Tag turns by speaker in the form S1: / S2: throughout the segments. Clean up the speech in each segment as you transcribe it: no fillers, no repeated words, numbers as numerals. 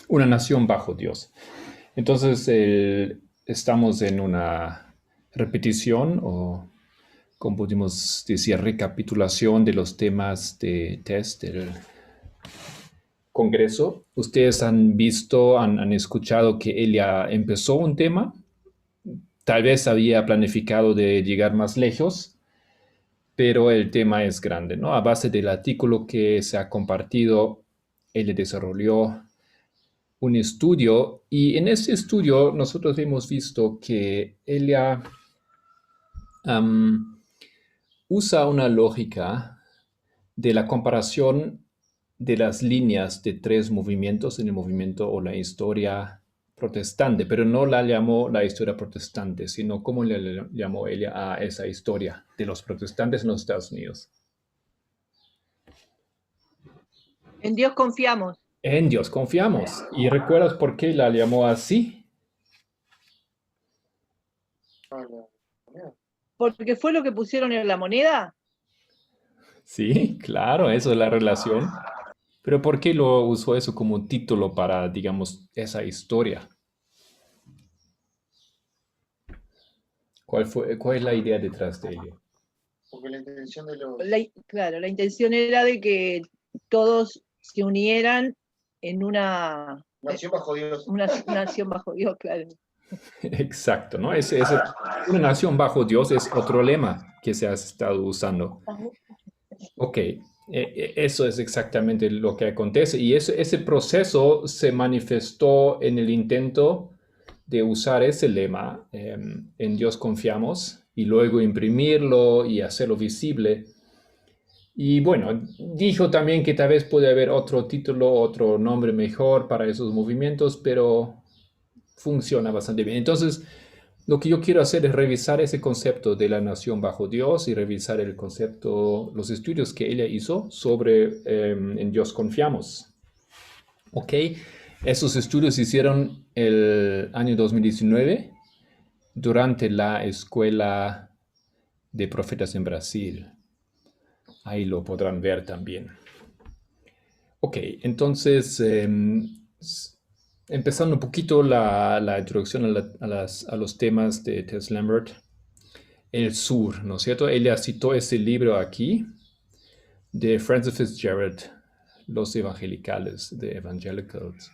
S1: Una nación bajo Dios. Entonces, estamos en una repetición o, como podemos decir, recapitulación de los temas de test del Congreso. Ustedes han visto, han escuchado que él ya empezó un tema. Tal vez había planificado de llegar más lejos, pero el tema es grande, ¿no? A base del artículo que se ha compartido, él desarrolló un estudio y en ese estudio nosotros hemos visto que ella um, usa una lógica de la comparación de las líneas de tres movimientos en el movimiento o la historia protestante, pero no la llamó la historia protestante, sino cómo le llamó ella a esa historia de los protestantes en los Estados Unidos.
S2: En Dios confiamos.
S1: En Dios confiamos. ¿Y recuerdas por qué la llamó así?
S2: Porque fue lo que pusieron en la moneda.
S1: Sí, claro, eso es la relación. Pero ¿por qué lo usó eso como título para, digamos, esa historia? ¿Cuál es la idea detrás de ello?
S3: Porque la intención de
S2: Claro, la intención era de que todos se unieran en una
S3: nación bajo Dios.
S2: Una nación bajo Dios, claro.
S1: Exacto, ¿no? Una nación bajo Dios es otro lema que se ha estado usando. Ok, eso es exactamente lo que acontece y ese proceso se manifestó en el intento de usar ese lema, en Dios confiamos, y luego imprimirlo y hacerlo visible. Y bueno, dijo también que tal vez puede haber otro título, otro nombre mejor para esos movimientos, pero funciona bastante bien. Entonces, lo que yo quiero hacer es revisar ese concepto de la nación bajo Dios y revisar el concepto, los estudios que ella hizo sobre en Dios confiamos. Ok, esos estudios se hicieron el año 2019 durante la escuela de profetas en Brasil. Ahí lo podrán ver también. Ok, entonces, empezando un poquito la introducción a los temas de Tess Lambert. El sur, ¿no es cierto? Ella citó ese libro aquí de Francis Fitzgerald, Los Evangelicales, de Evangelicals.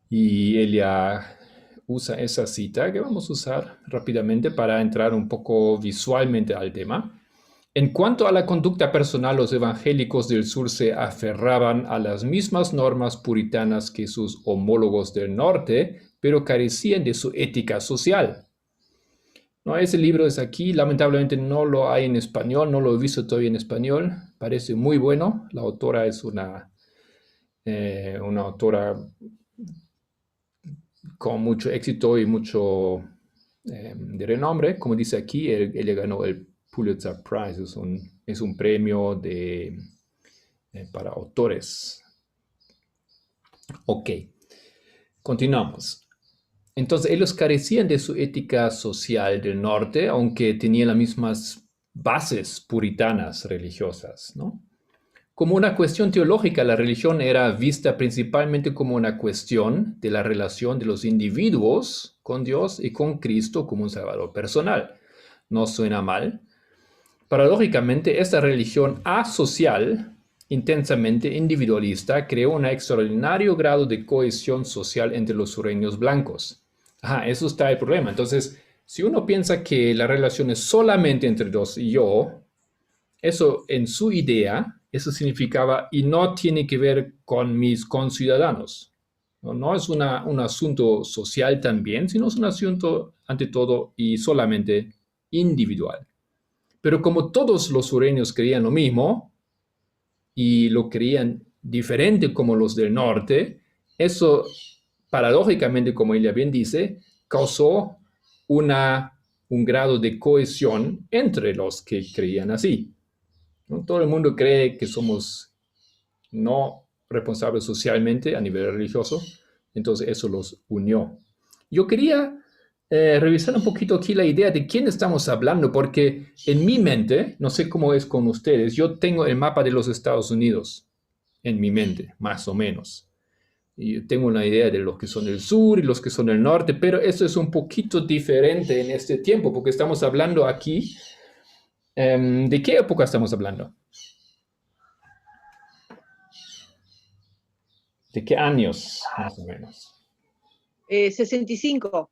S1: Y ella usa esa cita que vamos a usar rápidamente para entrar un poco visualmente al tema. En cuanto a la conducta personal, los evangélicos del sur se aferraban a las mismas normas puritanas que sus homólogos del norte, pero carecían de su ética social. No, ese libro es aquí, lamentablemente no lo hay en español, no lo he visto todavía en español, parece muy bueno, la autora es una autora con mucho éxito y mucho de renombre, como dice aquí, ella ganó el Pulitzer Prize, es un premio para autores. Ok, continuamos. Entonces, ellos carecían de su ética social del norte, aunque tenían las mismas bases puritanas religiosas, ¿no? Como una cuestión teológica, la religión era vista principalmente como una cuestión de la relación de los individuos con Dios y con Cristo como un salvador personal. No suena mal. Paradójicamente, esta religión asocial, intensamente individualista, creó un extraordinario grado de cohesión social entre los sureños blancos. Ajá, eso está el problema. Entonces, si uno piensa que la relación es solamente entre Dios y yo, eso en su idea, eso significaba y no tiene que ver con mis conciudadanos. No es un asunto social también, sino es un asunto ante todo y solamente individual. Pero como todos los sureños creían lo mismo y lo creían diferente como los del norte, eso paradójicamente, como ella bien dice, causó un grado de cohesión entre los que creían así. ¿No? Todo el mundo cree que somos no responsables socialmente a nivel religioso, entonces eso los unió. Yo quería revisar un poquito aquí la idea de quién estamos hablando, porque en mi mente, no sé cómo es con ustedes, yo tengo el mapa de los Estados Unidos en mi mente, más o menos. Y tengo una idea de los que son el sur y los que son el norte, pero eso es un poquito diferente en este tiempo, porque estamos hablando aquí. ¿De qué época estamos hablando? ¿De qué años, más o menos?
S2: 65,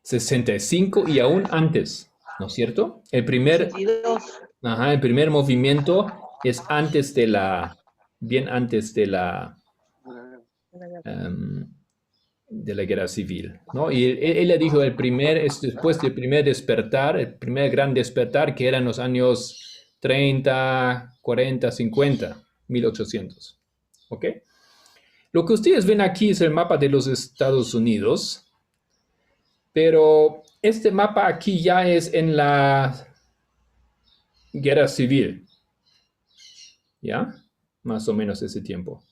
S1: 65 y aún antes, ¿no es cierto? El primer
S2: 62.
S1: movimiento es antes bien antes em, de la guerra civil, ¿no? Y él le dijo es después del primer despertar, el primer gran despertar, que eran los años 30, 40, 50, 1800, ¿ok? Lo que ustedes ven aquí es el mapa de los Estados Unidos, pero este mapa aquí ya es en la guerra civil, ¿ya? Más o menos ese tiempo.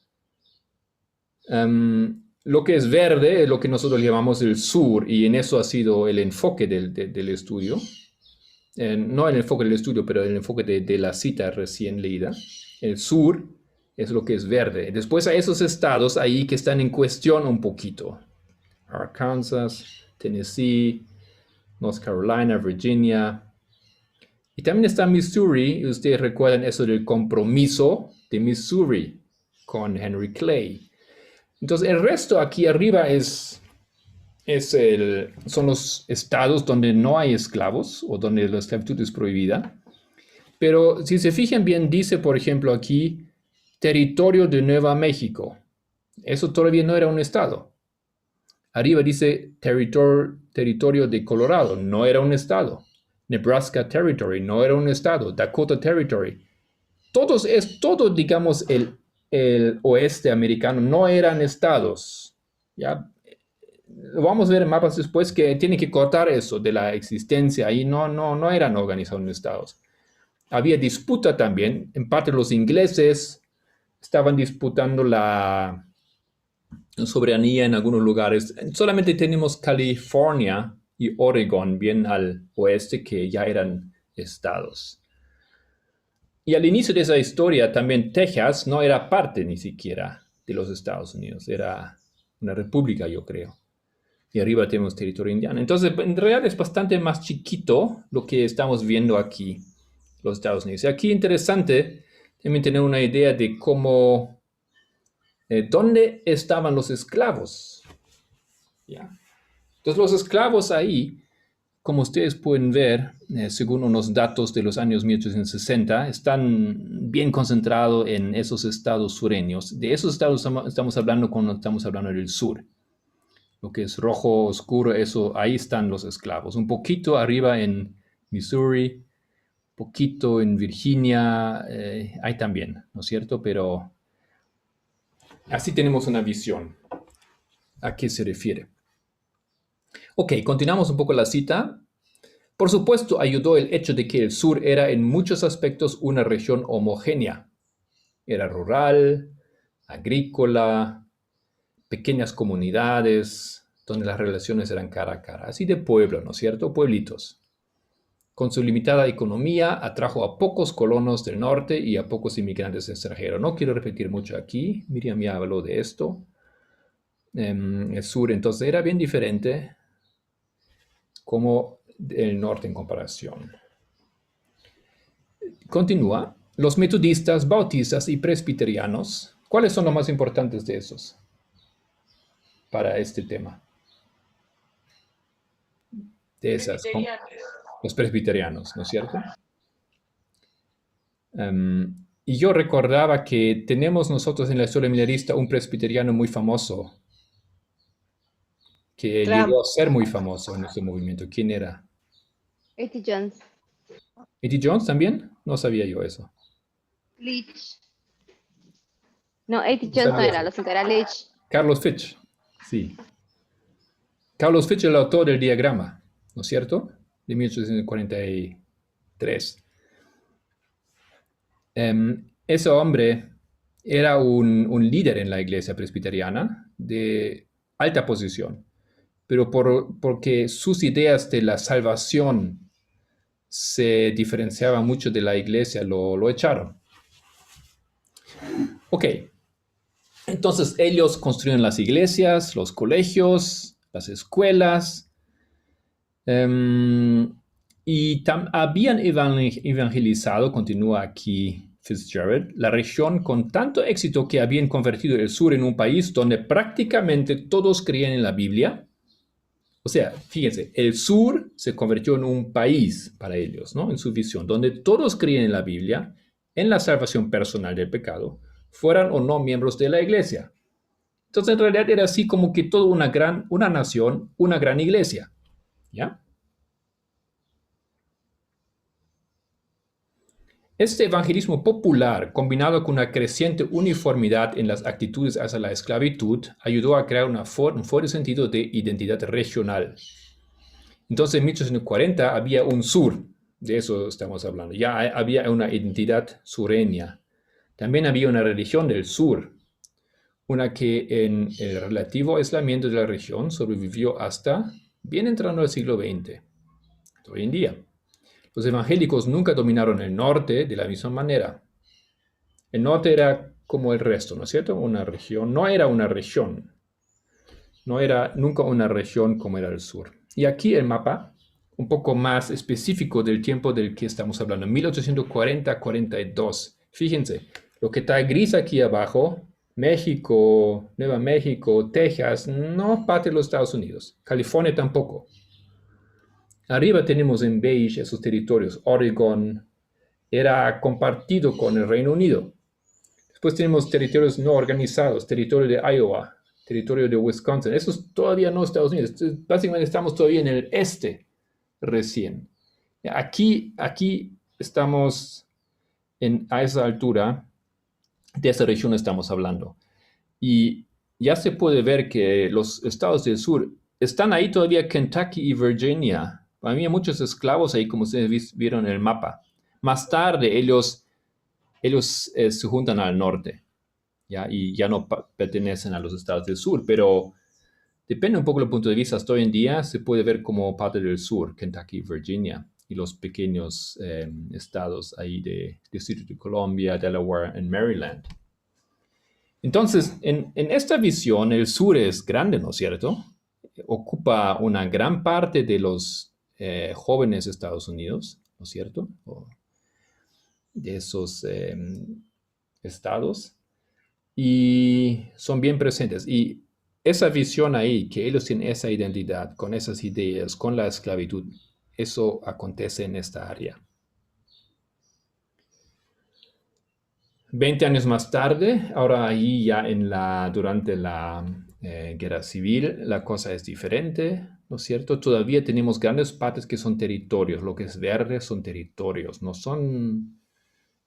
S1: Lo que es verde es lo que nosotros llamamos el sur, y en eso ha sido el enfoque del estudio. No el enfoque del estudio, pero el enfoque de la cita recién leída. El sur es lo que es verde. Después hay esos estados ahí que están en cuestión un poquito. Arkansas, Tennessee, North Carolina, Virginia. Y también está Missouri, y ustedes recuerdan eso del compromiso de Missouri con Henry Clay. Entonces el resto aquí arriba son los estados donde no hay esclavos o donde la esclavitud es prohibida. Pero si se fijan bien, dice por ejemplo aquí territorio de Nueva México. Eso todavía no era un estado. Arriba dice territorio de Colorado, no era un estado. Nebraska Territory, no era un estado. Dakota Territory. Todo, digamos, el oeste americano no eran estados. ¿Ya? Lo vamos a ver en mapas después que tienen que cortar eso de la existencia. Ahí no eran organizados en estados. Había disputa también. En parte los ingleses estaban disputando la soberanía en algunos lugares. Solamente tenemos California y Oregon bien al oeste que ya eran estados. Y al inicio de esa historia también Texas no era parte ni siquiera de los Estados Unidos, era una república, yo creo. Y arriba tenemos territorio indiano. Entonces, en realidad es bastante más chiquito lo que estamos viendo aquí, los Estados Unidos. Y aquí interesante también tener una idea de cómo, dónde estaban los esclavos. ¿Ya? Entonces, los esclavos ahí, como ustedes pueden ver, según unos datos de los años 1860, están bien concentrados en esos estados sureños. De esos estados estamos hablando cuando estamos hablando del sur. Lo que es rojo oscuro, eso, ahí están los esclavos. Un poquito arriba en Missouri, poquito en Virginia, hay también, ¿no es cierto? Pero así tenemos una visión. ¿A qué se refiere? Ok, continuamos un poco la cita. Por supuesto, ayudó el hecho de que el sur era en muchos aspectos una región homogénea. Era rural, agrícola, pequeñas comunidades, donde las relaciones eran cara a cara, así de pueblo, ¿no es cierto? Pueblitos. Con su limitada economía, atrajo a pocos colonos del norte y a pocos inmigrantes extranjeros. No quiero repetir mucho aquí, Miriam ya habló de esto. El sur entonces era bien diferente como el norte en comparación. Continúa. Los metodistas, bautistas y presbiterianos, ¿cuáles son los más importantes de esos para este tema? De esas, los presbiterianos, ¿no es cierto? Y yo recordaba que tenemos nosotros en la historia minerista un presbiteriano muy famoso, que
S2: Trump.
S1: llegó a ser muy famoso en este movimiento. ¿Quién era?
S4: A.T. Jones.
S1: ¿A.T. Jones también? No sabía yo eso.
S4: Leach. No, A.T. Jones no era, lo siento, era Leach.
S1: Carlos Fitch, sí. Carlos Fitch es el autor del diagrama, ¿no es cierto? De 1843. Ese hombre era un líder en la iglesia presbiteriana de alta posición, pero porque sus ideas de la salvación se diferenciaban mucho de la iglesia, lo echaron. Ok. Entonces ellos construyeron las iglesias, los colegios, las escuelas, y habían evangelizado, continúa aquí Fitzgerald, la región con tanto éxito que habían convertido el sur en un país donde prácticamente todos creían en la Biblia. O sea, fíjense, el sur se convirtió en un país para ellos, ¿no? En su visión, donde todos creían en la Biblia, en la salvación personal del pecado, fueran o no miembros de la iglesia. Entonces, en realidad era así como que toda una nación, una gran iglesia, ¿ya? Este evangelismo popular, combinado con una creciente uniformidad en las actitudes hacia la esclavitud, ayudó a crear un fuerte sentido de identidad regional. Entonces, en 1840 había un sur, de eso estamos hablando, ya había una identidad sureña. También había una religión del sur, una que en el relativo aislamiento de la región sobrevivió hasta bien entrando al siglo XX, hoy en día. Los evangélicos nunca dominaron el norte de la misma manera. El norte era como el resto, ¿no es cierto? Una región, no era una región. No era nunca una región como era el sur. Y aquí el mapa, un poco más específico del tiempo del que estamos hablando, 1840-42. Fíjense, lo que está gris aquí abajo, México, Nueva México, Texas, no parte de los Estados Unidos. California tampoco. Arriba tenemos en beige esos territorios. Oregon era compartido con el Reino Unido. Después tenemos territorios no organizados, territorio de Iowa, territorio de Wisconsin. Eso es todavía no Estados Unidos. Básicamente estamos todavía en el este recién. Aquí estamos a esa altura, de esa región estamos hablando. Y ya se puede ver que los estados del sur están ahí todavía, Kentucky y Virginia. Había muchos esclavos ahí, como ustedes vieron en el mapa. Más tarde ellos se juntan al norte, ¿ya? Y ya no pertenecen a los estados del sur, pero depende un poco del punto de vista. Hasta hoy en día se puede ver como parte del sur, Kentucky y Virginia, y los pequeños estados ahí de Distrito de Columbia, Delaware y Maryland. Entonces, en esta visión, el sur es grande, ¿no es cierto? Ocupa una gran parte de los jóvenes Estados Unidos, ¿no es cierto? De esos estados, y son bien presentes. Y esa visión ahí, que ellos tienen esa identidad, con esas ideas, con la esclavitud, eso acontece en esta área. 20 años más tarde, ahora ahí ya durante la Guerra Civil, la cosa es diferente, ¿no es cierto? Todavía tenemos grandes partes que son territorios. Lo que es verde son territorios, no son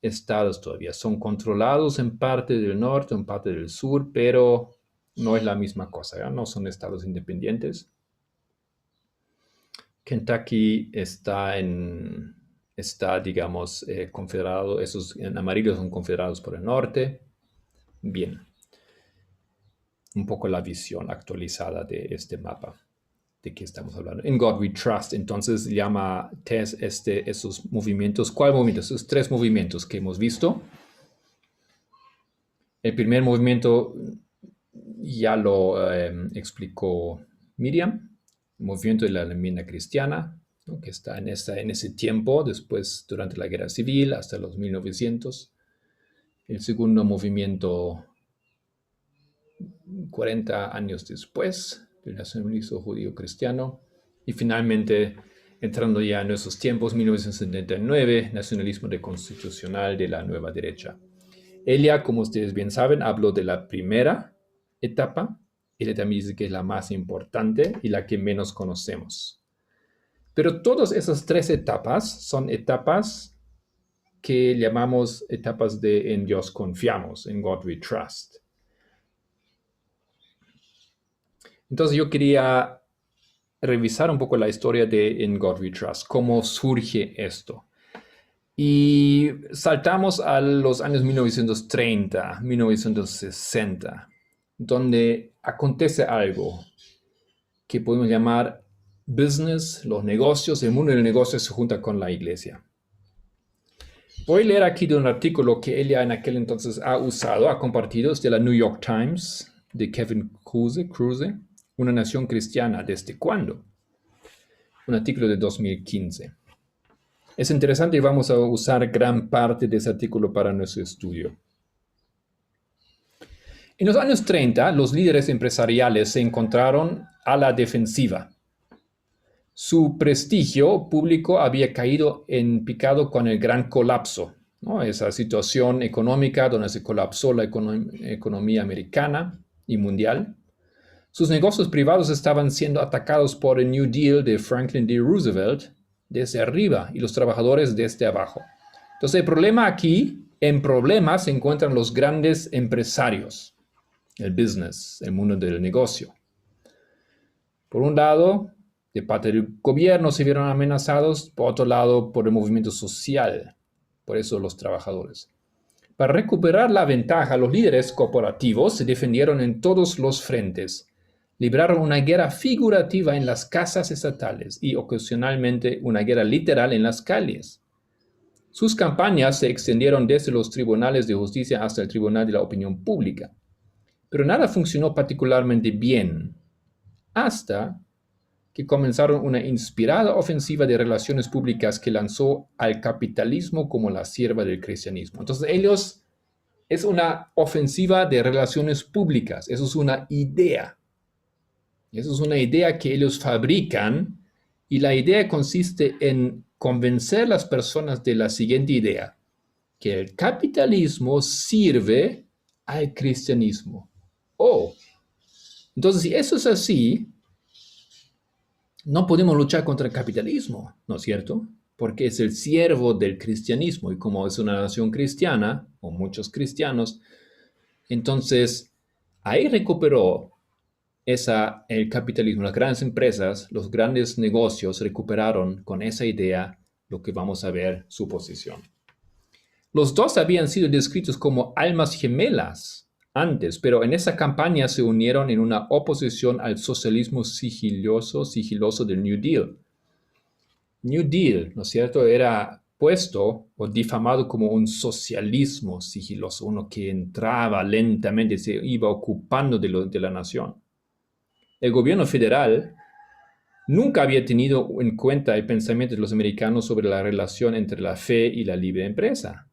S1: estados todavía. Son controlados en parte del norte, en parte del sur, pero no es la misma cosa, ¿ya? No son estados independientes. Kentucky está, digamos, confederado. Esos en amarillo son confederados por el norte. Bien. Un poco la visión actualizada de este mapa de que estamos hablando. In God We Trust. Entonces llama Tess esos movimientos. ¿Cuál movimiento? Esos tres movimientos que hemos visto. El primer movimiento ya lo explicó Miriam. El movimiento de la enmienda cristiana, ¿no? Que está en ese tiempo, después durante la Guerra Civil, hasta los 1900. El segundo movimiento 40 años después del nacionalismo judío cristiano, y finalmente entrando ya en esos tiempos, 1979, nacionalismo reconstitucional de la nueva derecha. Ella, como ustedes bien saben, habló de la primera etapa. Ella también dice que es la más importante y la que menos conocemos. Pero todas esas tres etapas son etapas que llamamos etapas de en Dios confiamos, en God we trust. Entonces yo quería revisar un poco la historia de In God We Trust, cómo surge esto. Y saltamos a los años 1930, 1960, donde acontece algo que podemos llamar business, los negocios, el mundo del negocio se junta con la iglesia. Voy a leer aquí de un artículo que ella en aquel entonces ha compartido, es de la New York Times, de Kevin Kruse, Una nación cristiana, ¿desde cuándo? Un artículo de 2015. Es interesante y vamos a usar gran parte de ese artículo para nuestro estudio. En los años 30, los líderes empresariales se encontraron a la defensiva. Su prestigio público había caído en picado con el gran colapso, ¿no? Esa situación económica donde se colapsó la economía americana y mundial. Sus negocios privados estaban siendo atacados por el New Deal de Franklin D. Roosevelt desde arriba y los trabajadores desde abajo. Entonces el problema aquí, en problemas se encuentran los grandes empresarios, el business, el mundo del negocio. Por un lado, de parte del gobierno se vieron amenazados, por otro lado, por el movimiento social, por eso los trabajadores. Para recuperar la ventaja, los líderes corporativos se defendieron en todos los frentes. Libraron una guerra figurativa en las casas estatales y ocasionalmente una guerra literal en las calles. Sus campañas se extendieron desde los tribunales de justicia hasta el tribunal de la opinión pública. Pero nada funcionó particularmente bien, hasta que comenzaron una inspirada ofensiva de relaciones públicas que lanzó al capitalismo como la sierva del cristianismo. Entonces es una ofensiva de relaciones públicas, eso es una idea. Eso es una idea que ellos fabrican y la idea consiste en convencer a las personas de la siguiente idea, que el capitalismo sirve al cristianismo. Entonces si eso es así, no podemos luchar contra el capitalismo, ¿no es cierto? Porque es el siervo del cristianismo y como es una nación cristiana, o muchos cristianos, entonces ahí recuperó el capitalismo, las grandes empresas, los grandes negocios recuperaron con esa idea lo que vamos a ver su posición. Los dos habían sido descritos como almas gemelas antes, pero en esa campaña se unieron en una oposición al socialismo sigiloso del New Deal. New Deal, ¿no es cierto?, era puesto o difamado como un socialismo sigiloso, uno que entraba lentamente, se iba ocupando de la nación. El gobierno federal nunca había tenido en cuenta el pensamiento de los americanos sobre la relación entre la fe y la libre empresa,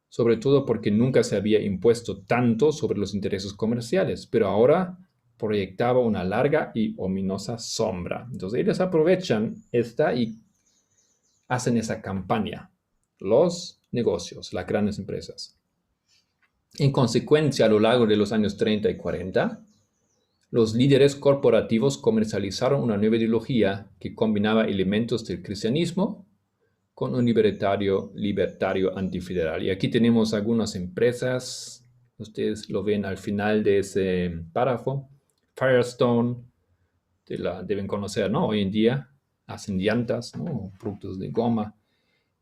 S1: sobre todo porque nunca se había impuesto tanto sobre los intereses comerciales, pero ahora proyectaba una larga y ominosa sombra. Entonces ellos aprovechan esta y hacen esa campaña, los negocios, las grandes empresas. En consecuencia, a lo largo de los años 30 y 40, los líderes corporativos comercializaron una nueva ideología que combinaba elementos del cristianismo con un libertario antifederal. Y aquí tenemos algunas empresas, ustedes lo ven al final de ese párrafo. Firestone, deben conocer, ¿no? Hoy en día hacen llantas, ¿no? Productos de goma.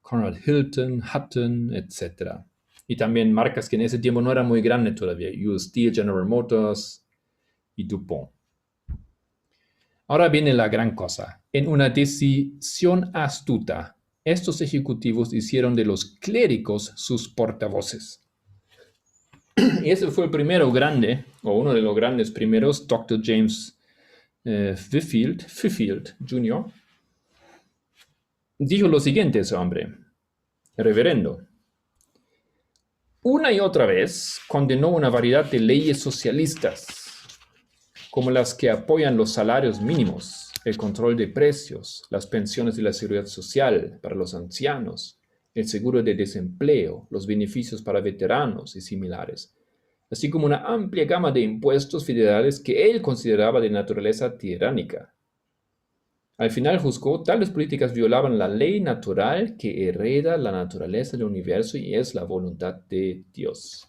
S1: Conrad Hilton, Hutton, etc. Y también marcas que en ese tiempo no eran muy grandes todavía. US Steel, General Motors y DuPont. Ahora viene la gran cosa. En una decisión astuta, estos ejecutivos hicieron de los clérigos sus portavoces. Y ese fue el primero grande, o uno de los grandes primeros, Dr. James Fifield Jr., dijo lo siguiente ese hombre, reverendo. Una y otra vez condenó una variedad de leyes socialistas, como las que apoyan los salarios mínimos, el control de precios, las pensiones de la seguridad social para los ancianos, el seguro de desempleo, los beneficios para veteranos y similares, así como una amplia gama de impuestos federales que él consideraba de naturaleza tiránica. Al final juzgó, tales políticas violaban la ley natural que hereda la naturaleza del universo y es la voluntad de Dios.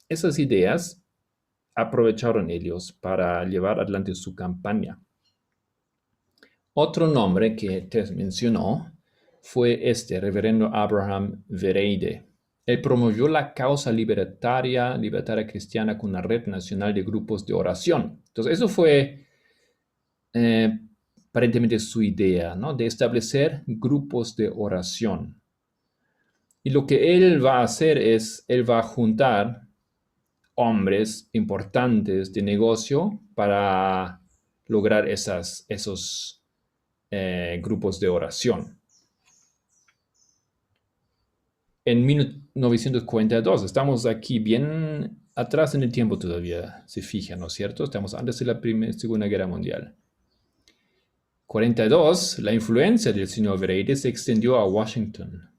S1: Esas ideas aprovecharon ellos para llevar adelante su campaña. Otro nombre que Tess mencionó fue reverendo Abraham Vereide. Él promovió la causa libertaria cristiana con una red nacional de grupos de oración. Entonces, eso fue aparentemente su idea, ¿no? De establecer grupos de oración. Y lo que él va a hacer es, él va a juntar hombres importantes de negocio para lograr esos grupos de oración. En 1942, estamos aquí bien atrás en el tiempo todavía, se fijan, ¿no es cierto? Estamos antes de la Segunda Guerra Mundial. 42, la influencia del señor Vereide se extendió a Washington.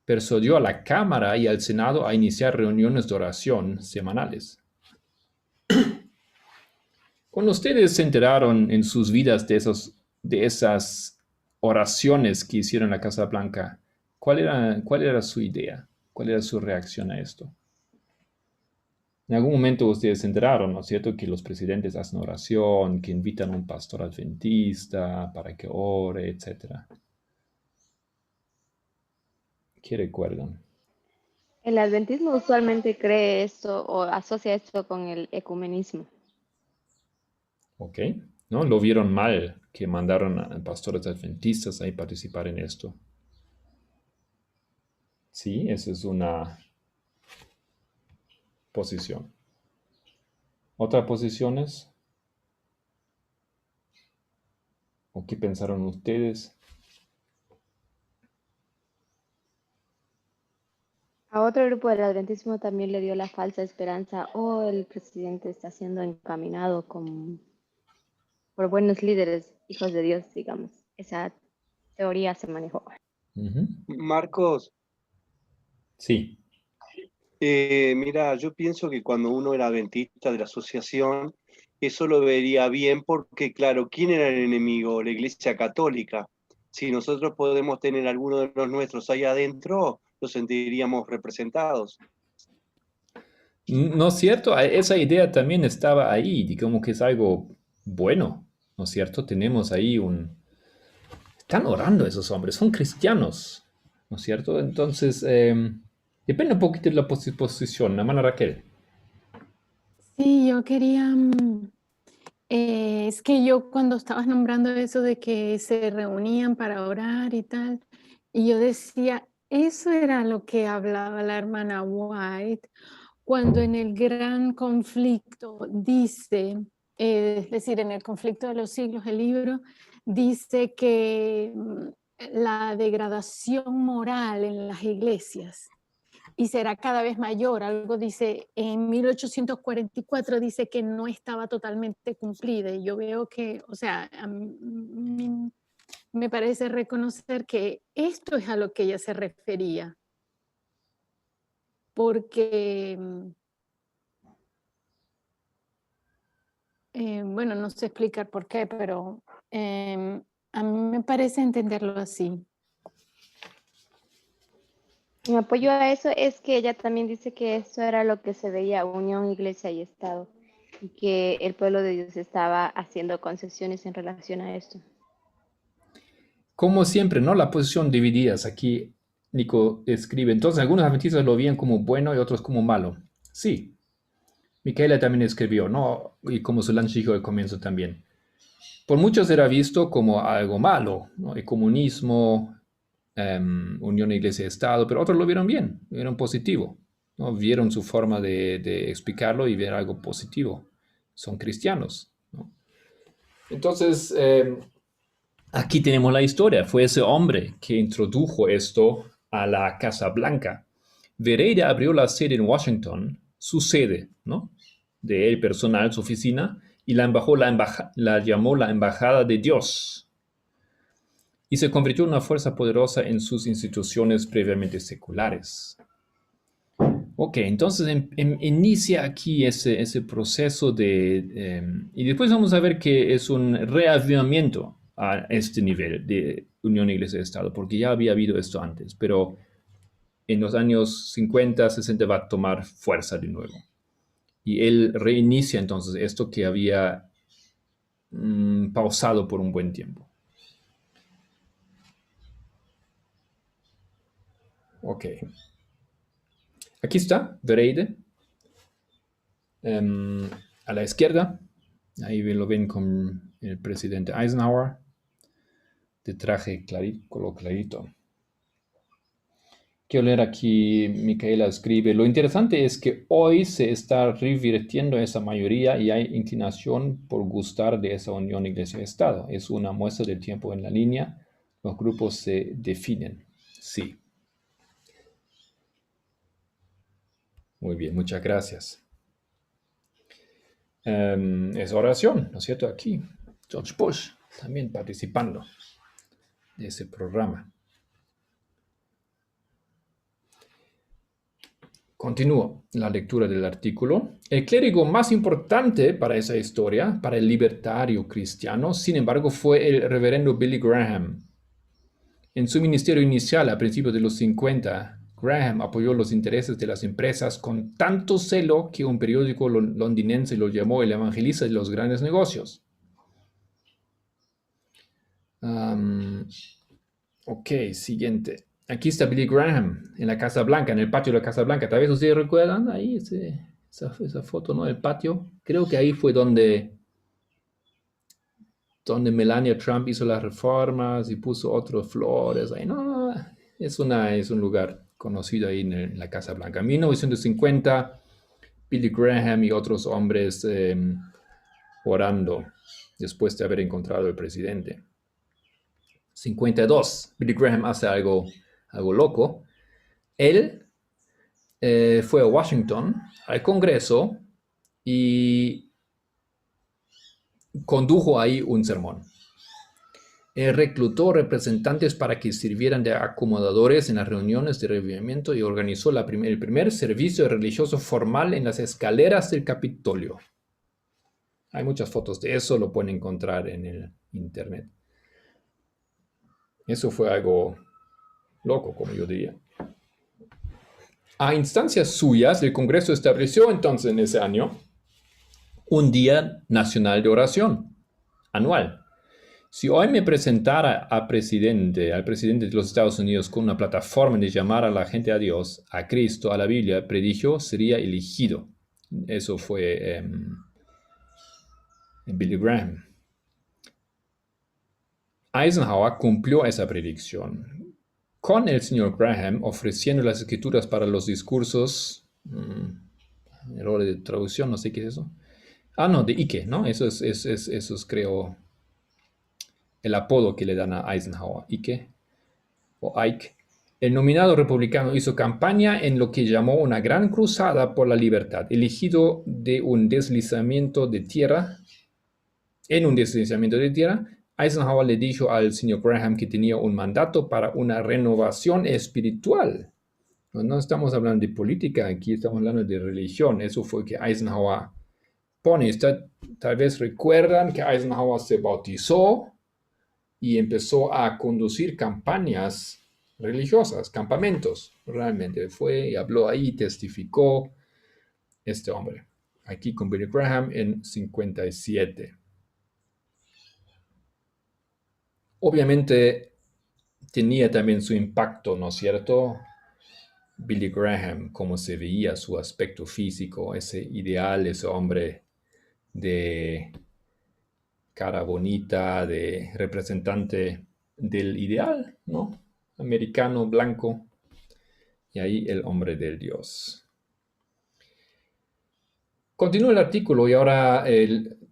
S1: Persuadió a la Cámara y al Senado a iniciar reuniones de oración semanales. Cuando ustedes se enteraron en sus vidas de esas oraciones que hicieron en la Casa Blanca, ¿cuál era su idea? ¿Cuál era su reacción a esto? En algún momento ustedes se enteraron, ¿no es cierto?, que los presidentes hacen oración, que invitan a un pastor adventista para que ore, etc. ¿Qué recuerdan?
S4: El adventismo usualmente cree esto o asocia esto con el ecumenismo.
S1: ¿Ok? ¿No? Lo vieron mal que mandaron a pastores adventistas a participar en esto. Sí, esa es una posición. ¿Otras posiciones? ¿O qué pensaron ustedes?
S4: A otro grupo del adventismo también le dio la falsa esperanza, el presidente está siendo encaminado por buenos líderes, hijos de Dios, digamos. Esa teoría se manejó.
S1: Ujú.
S5: Marcos,
S1: Sí.
S5: mira, yo pienso que cuando uno era adventista de la asociación, eso lo vería bien porque, claro, ¿quién era el enemigo? La Iglesia Católica. Si nosotros podemos tener alguno de los nuestros ahí adentro, nos sentiríamos representados.
S1: ¿No es cierto? Esa idea también estaba ahí, y como que es algo bueno, ¿no es cierto? Tenemos ahí Están orando esos hombres, son cristianos, ¿no es cierto? Entonces, depende un poquito de la posición, la hermana Raquel.
S6: Sí, yo quería, es que yo cuando estabas nombrando eso de que se reunían para orar y tal, y yo decía, eso era lo que hablaba la hermana White cuando en el gran conflicto dice, es decir, en el conflicto de los siglos, el libro dice que la degradación moral en las iglesias y será cada vez mayor. Algo dice, en 1844 dice que no estaba totalmente cumplida y yo veo que, o sea, a mí me parece reconocer que esto es a lo que ella se refería, porque, bueno, no sé explicar por qué, pero a mí me parece entenderlo así.
S4: Mi apoyo a eso es que ella también dice que eso era lo que se veía, unión, iglesia y Estado, y que el pueblo de Dios estaba haciendo concesiones en relación a esto.
S1: Como siempre, ¿no? La posición divididas. Aquí Nico escribe, entonces algunos adventistas lo veían como bueno y otros como malo. Sí. Micaela también escribió, ¿no? Y como Solange dijo al comienzo también. Por muchos era visto como algo malo, ¿no? El comunismo, unión iglesia-estado, pero otros lo vieron bien, lo vieron positivo, ¿no? Vieron su forma de explicarlo y ver algo positivo. Son cristianos, ¿no? Entonces, aquí tenemos la historia. Fue ese hombre que introdujo esto a la Casa Blanca. Vereida abrió la sede en Washington, su sede, ¿no? De él personal, su oficina, y la llamó la Embajada de Dios. Y se convirtió en una fuerza poderosa en sus instituciones previamente seculares. Ok, entonces inicia aquí ese proceso y después vamos a ver que es un reavivamiento a este nivel de unión iglesia-estado, porque ya había habido esto antes, pero en los años 50, 60 va a tomar fuerza de nuevo. Y él reinicia entonces esto que había pausado por un buen tiempo. Ok. Aquí está, Vereide. A la izquierda, ahí lo ven con el presidente Eisenhower, de traje clarito, color clarito. Quiero leer aquí, Micaela escribe, lo interesante es que hoy se está revirtiendo esa mayoría y hay inclinación por gustar de esa unión iglesia-estado. Es una muestra del tiempo en la línea. Los grupos se definen. Sí. Muy bien, muchas gracias. Es oración, ¿no es cierto? Aquí, George Bush también participando de ese programa. Continúo la lectura del artículo. El clérigo más importante para esa historia, para el libertario cristiano, sin embargo, fue el reverendo Billy Graham. En su ministerio inicial, a principios de los 50, Graham apoyó los intereses de las empresas con tanto celo que un periódico londinense lo llamó el evangelista de los grandes negocios. Ok, siguiente. Aquí está Billy Graham en la Casa Blanca, en el patio de la Casa Blanca. Tal vez ustedes recuerdan ahí esa foto, ¿no? El patio. Creo que ahí fue donde Melania Trump hizo las reformas y puso otras flores. Ahí, no, es un lugar conocido ahí en la Casa Blanca. En 1950, Billy Graham y otros hombres orando después de haber encontrado al presidente. 52, Billy Graham hace algo loco. Él fue a Washington, al Congreso, y condujo ahí un sermón. Él reclutó representantes para que sirvieran de acomodadores en las reuniones de revivimiento y organizó el primer servicio religioso formal en las escaleras del Capitolio. Hay muchas fotos de eso, lo pueden encontrar en el internet. Eso fue algo loco, como yo diría. A instancias suyas, el Congreso estableció entonces en ese año un Día Nacional de Oración anual. Si hoy me presentara al presidente de los Estados Unidos con una plataforma de llamar a la gente a Dios, a Cristo, a la Biblia, predijo, sería elegido. Eso fue Billy Graham. Eisenhower cumplió esa predicción con el señor Graham ofreciendo las escrituras para los discursos, error de traducción, no sé qué es eso. De Ike, ¿no? Eso es creo el apodo que le dan a Eisenhower, Ike o Ike. El nominado republicano hizo campaña en lo que llamó una gran cruzada por la libertad, elegido en un deslizamiento de tierra. Eisenhower le dijo al señor Graham que tenía un mandato para una renovación espiritual. No estamos hablando de política, aquí estamos hablando de religión. Eso fue que Eisenhower pone. Tal vez recuerdan que Eisenhower se bautizó y empezó a conducir campañas religiosas, campamentos. Realmente fue y habló ahí, testificó este hombre. Aquí con Billy Graham en 57. Obviamente tenía también su impacto, ¿no es cierto? Billy Graham, cómo se veía su aspecto físico, ese ideal, ese hombre de cara bonita, de representante del ideal, ¿no? Americano, blanco, y ahí el hombre del Dios. Continúa el artículo y ahora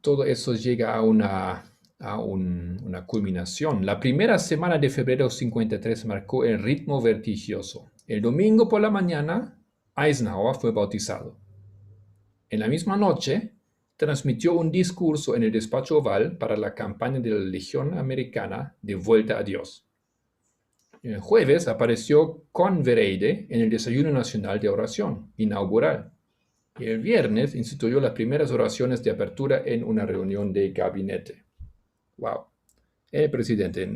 S1: todo eso llega a una culminación. La primera semana de febrero 53 marcó el ritmo vertiginoso. El domingo por la mañana, Eisenhower fue bautizado. En la misma noche, transmitió un discurso en el despacho oval para la campaña de la Legión Americana de Vuelta a Dios. El jueves apareció con Vereide en el Desayuno Nacional de Oración inaugural. Y el viernes instituyó las primeras oraciones de apertura en una reunión de gabinete. Wow. El presidente.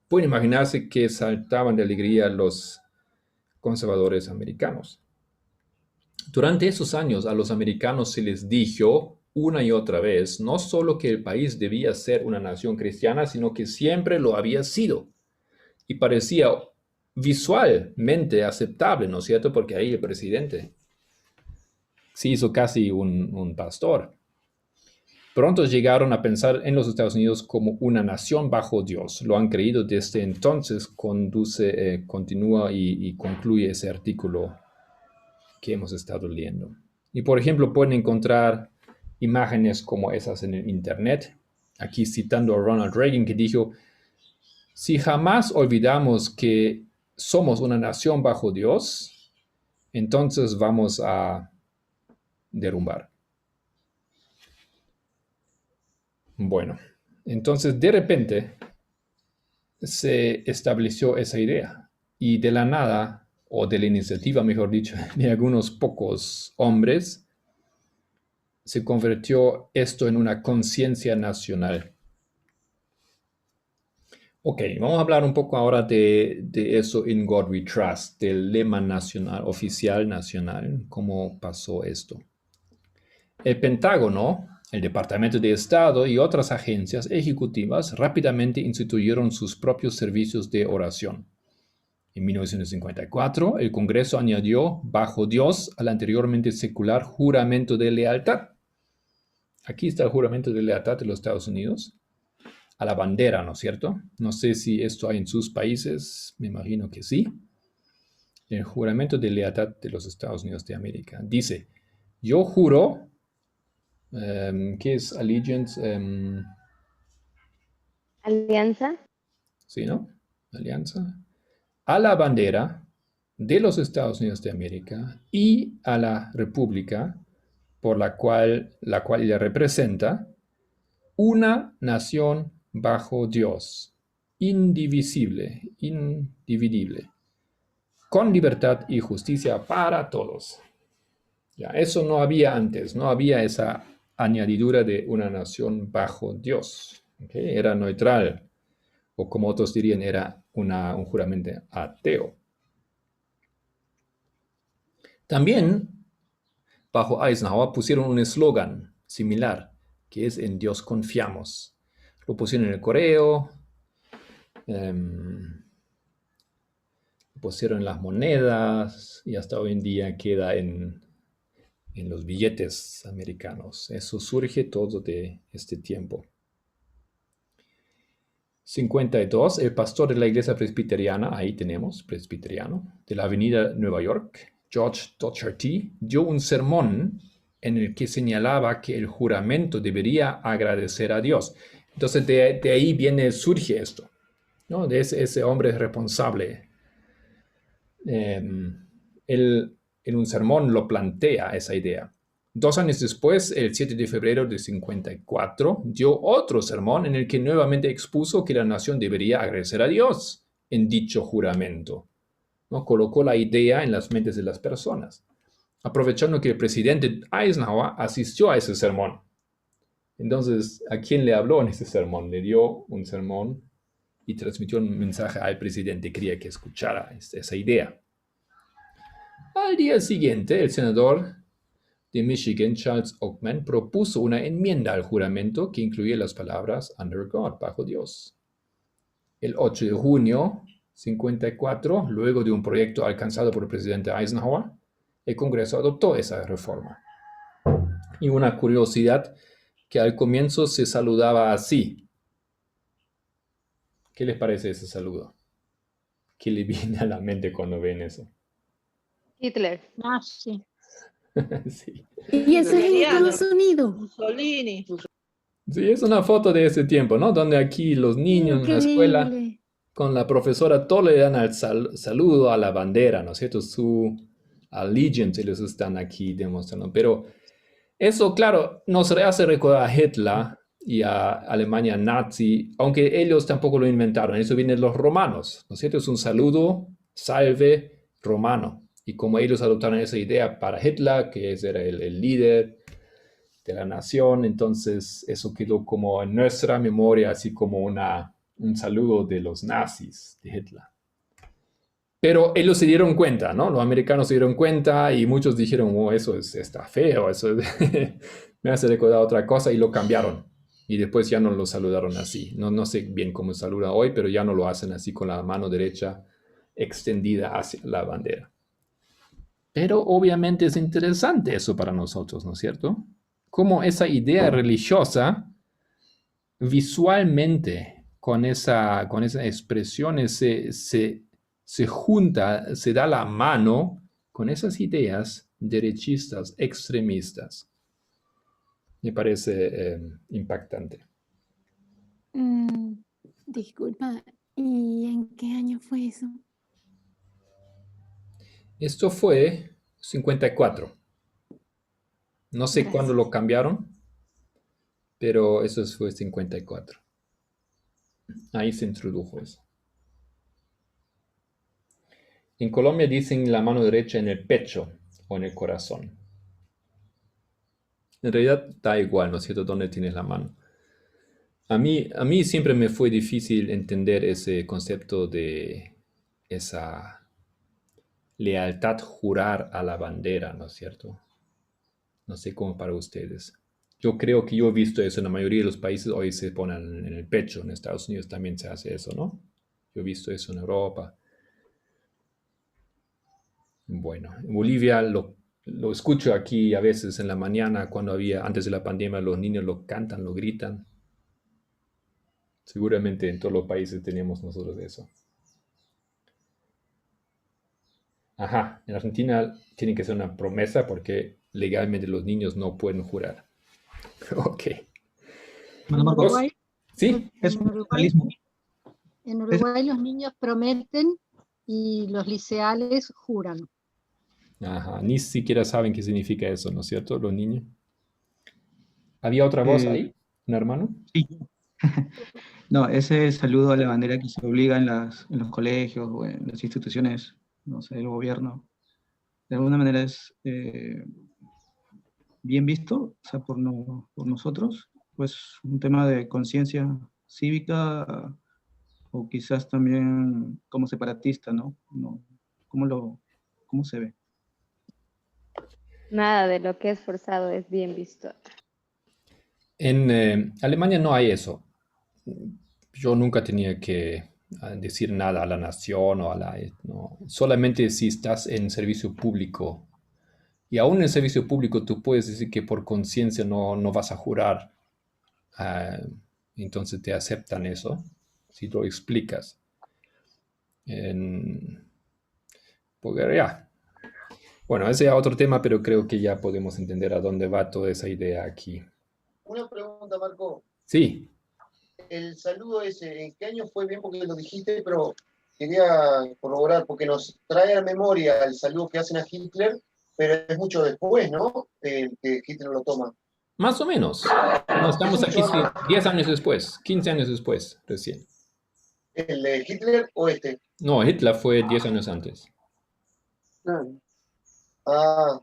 S1: Pueden imaginarse que saltaban de alegría los conservadores americanos. Durante esos años a los americanos se les dijo una y otra vez no solo que el país debía ser una nación cristiana, sino que siempre lo había sido. Y parecía visualmente aceptable, ¿no es cierto? Porque ahí el presidente se hizo casi un pastor. Pronto llegaron a pensar en los Estados Unidos como una nación bajo Dios. Lo han creído desde entonces, continúa y concluye ese artículo que hemos estado leyendo. Y por ejemplo, pueden encontrar imágenes como esas en el Internet. Aquí citando a Ronald Reagan, que dijo: si jamás olvidamos que somos una nación bajo Dios, entonces vamos a derrumbar. Bueno, entonces de repente se estableció esa idea y de la nada, o de la iniciativa, mejor dicho, de algunos pocos hombres, se convirtió esto en una conciencia nacional. Ok, vamos a hablar un poco ahora de eso, In God We Trust, del lema nacional, oficial nacional, cómo pasó esto. El Pentágono, el Departamento de Estado y otras agencias ejecutivas rápidamente instituyeron sus propios servicios de oración. En 1954, el Congreso añadió bajo Dios al anteriormente secular juramento de lealtad. Aquí está el juramento de lealtad de los Estados Unidos. A la bandera, ¿no es cierto? No sé si esto hay en sus países, me imagino que sí. El juramento de lealtad de los Estados Unidos de América. Dice: yo juro, ¿qué es allegiance?
S4: Alianza.
S1: Sí, ¿no? Alianza. A la bandera de los Estados Unidos de América y a la república por la cual ella representa, una nación bajo Dios, indivisible, individible, con libertad y justicia para todos. Ya, eso no había antes, no había esa añadidura de una nación bajo Dios. ¿Okay? Era neutral, o como otros dirían, era un juramento ateo. También, bajo Eisenhower, pusieron un eslogan similar, que es en Dios confiamos. Lo pusieron en el correo, lo pusieron en las monedas y hasta hoy en día queda en los billetes americanos. Eso surge todo de este tiempo. 52, el pastor de la iglesia presbiteriana, ahí tenemos, presbiteriano, de la avenida Nueva York, George Docherty, dio un sermón en el que señalaba que el juramento debería agradecer a Dios. Entonces de ahí surge esto, ¿no? De ese hombre responsable. Él en un sermón lo plantea esa idea. 2 años después, el 7 de febrero de 54, dio otro sermón en el que nuevamente expuso que la nación debería agradecer a Dios en dicho juramento, ¿no? Colocó la idea en las mentes de las personas, aprovechando que el presidente Eisenhower asistió a ese sermón. Entonces, ¿a quién le habló en ese sermón? Le dio un sermón y transmitió un mensaje al presidente. Quería que escuchara esa idea. Al día siguiente, el senador de Michigan, Charles Oakman, propuso una enmienda al juramento que incluía las palabras under God, bajo Dios. El 8 de junio 54, luego de un proyecto alcanzado por el presidente Eisenhower, el Congreso adoptó esa reforma. Y una curiosidad, que al comienzo se saludaba así. ¿Qué les parece ese saludo? ¿Qué le viene a la mente cuando ven eso?
S4: Hitler.
S6: Ah, sí.
S1: Sí.
S6: Y eso es en Estados Unidos.
S2: Mussolini.
S1: Sí, es una foto de ese tiempo, ¿no? Donde aquí los niños en la escuela,
S6: Increíble.
S1: con la profesora, todo le dan al saludo a la bandera, ¿no es cierto? Su allegiance les están aquí demostrando. Pero eso, claro, nos hace recordar a Hitler y a Alemania nazi, aunque ellos tampoco lo inventaron. Eso viene de los romanos, ¿no es cierto? Es un saludo, salve, romano. Y como ellos adoptaron esa idea para Hitler, que era el líder de la nación, entonces eso quedó como en nuestra memoria, así como un saludo de los nazis, de Hitler. Pero ellos se dieron cuenta, ¿no? Los americanos se dieron cuenta y muchos dijeron, oh, eso está feo, eso me hace recordar otra cosa, y lo cambiaron. Y después ya no lo saludaron así. No sé bien cómo saluda hoy, pero ya no lo hacen así con la mano derecha extendida hacia la bandera. Pero obviamente es interesante eso para nosotros, ¿no es cierto? cómo esa idea religiosa visualmente con esa expresión se junta, se da la mano con esas ideas derechistas, extremistas. Me parece impactante.
S6: Disculpa, ¿y en qué año fue eso?
S1: Esto fue 54. No sé cuándo lo cambiaron, pero eso fue 54. Ahí se introdujo eso. En Colombia dicen la mano derecha en el pecho o en el corazón. En realidad da igual, ¿no es cierto?, dónde tienes la mano. A mí siempre me fue difícil entender ese concepto de esa lealtad jurar a la bandera, ¿no es cierto? No sé cómo para ustedes. Yo creo que yo he visto eso en la mayoría de los países, hoy se ponen en el pecho, en Estados Unidos también se hace eso, ¿no? Yo he visto eso en Europa. Bueno, en Bolivia lo escucho aquí a veces en la mañana cuando antes de la pandemia, los niños lo cantan, lo gritan. Seguramente en todos los países tenemos nosotros eso. Ajá, en Argentina tiene que ser una promesa porque legalmente los niños no pueden jurar. Ok.
S7: Bueno, Marco,
S8: Uruguay,
S1: ¿Sí?
S7: es un nacionalismo.
S8: en Uruguay los niños prometen y los liceales juran.
S1: Ajá, ni siquiera saben qué significa eso, ¿no es cierto? Los niños. ¿Había otra voz ahí? ¿Un hermano?
S7: Sí. No, ese saludo a la bandera que se obliga en los colegios o en las instituciones, no sé, del gobierno, de alguna manera es bien visto, o sea, por nosotros, pues un tema de conciencia cívica o quizás también como separatista, ¿no? ¿Cómo se ve?
S4: Nada de lo que es forzado es bien visto.
S1: En Alemania no hay eso. Yo nunca tenía que decir nada a la nación o no. Solamente si estás en servicio público. Y aún en el servicio público tú puedes decir que por conciencia no vas a jurar. Entonces te aceptan eso, si lo explicas. Porque ya. Bueno, ese es otro tema, pero creo que ya podemos entender a dónde va toda esa idea aquí.
S3: Una pregunta, Marco.
S1: Sí.
S3: El saludo ese, ¿en qué año fue? Bien, porque lo dijiste, pero quería corroborar, porque nos trae a memoria el saludo que hacen a Hitler, pero es mucho después, ¿no? Que Hitler lo toma.
S1: Más o menos. No, estamos aquí 10 años después, 15 años después, recién.
S3: ¿El de Hitler o este?
S1: No, Hitler fue 10 años antes.
S3: Ah,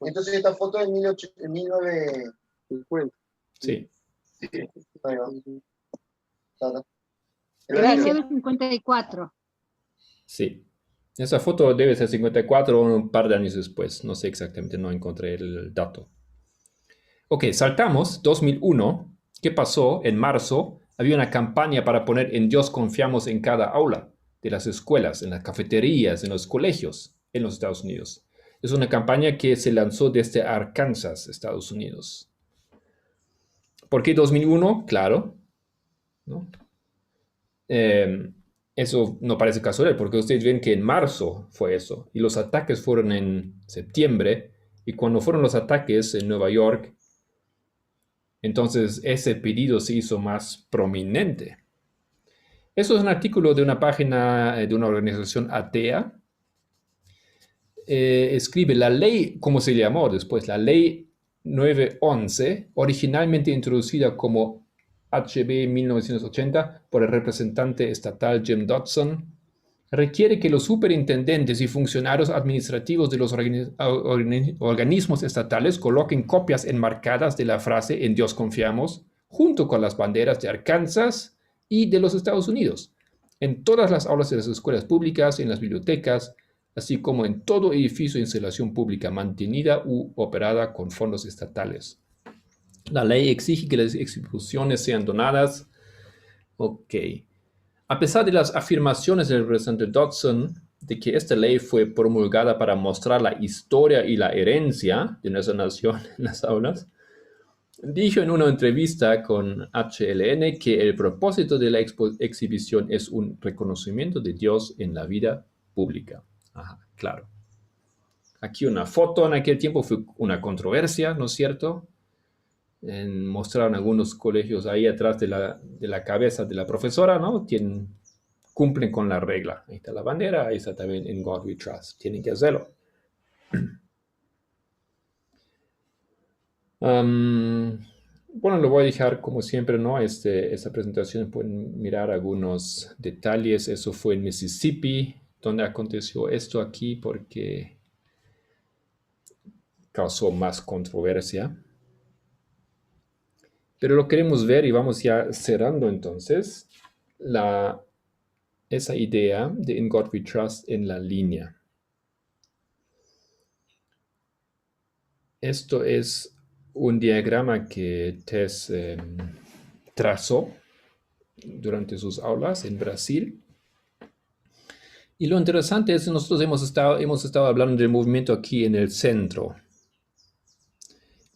S3: entonces esta foto es en 1950.
S1: Sí.
S3: Ahí va. Claro.
S2: Gracias.
S8: 1954.
S1: Sí. Esa foto debe ser 54 o un par de años después. No sé exactamente, no encontré el dato. Ok, saltamos 2001. ¿Qué pasó? En marzo había una campaña para poner en Dios confiamos en cada aula de las escuelas, en las cafeterías, en los colegios en los Estados Unidos. Es una campaña que se lanzó desde Arkansas, Estados Unidos. ¿Por qué 2001? Claro, ¿no? Eso no parece casual, porque ustedes ven que en marzo fue eso, y los ataques fueron en septiembre, y cuando fueron los ataques en Nueva York, entonces ese pedido se hizo más prominente. Eso es un artículo de una página de una organización atea. Escribe la ley, ¿cómo se llamó después? La ley 911, originalmente introducida como HB 1980 por el representante estatal Jim Dodson, requiere que los superintendentes y funcionarios administrativos de los organismos estatales coloquen copias enmarcadas de la frase "En Dios confiamos", junto con las banderas de Arkansas y de los Estados Unidos, en todas las aulas de las escuelas públicas, en las bibliotecas, así como en todo edificio de instalación pública mantenida u operada con fondos estatales. La ley exige que las exhibiciones sean donadas. Ok. A pesar de las afirmaciones del representante Dodson de que esta ley fue promulgada para mostrar la historia y la herencia de nuestra nación en las aulas, Dijo en una entrevista con HLN que el propósito de la exhibición es un reconocimiento de Dios en la vida pública. Ajá, claro. Aquí una foto en aquel tiempo fue una controversia, ¿no es cierto? Mostraron algunos colegios ahí atrás de la cabeza de la profesora, ¿no? Cumplen con la regla. Ahí está la bandera, ahí está también In God We Trust. Tienen que hacerlo. Bueno, lo voy a dejar como siempre, ¿no? Esta presentación pueden mirar algunos detalles. Eso fue en Mississippi, donde aconteció esto aquí porque causó más controversia. Pero lo queremos ver y vamos ya cerrando entonces esa idea de In God We Trust en la línea. Esto es un diagrama que Tess trazó durante sus aulas en Brasil. Y lo interesante es que nosotros hemos estado hablando del movimiento aquí en el centro.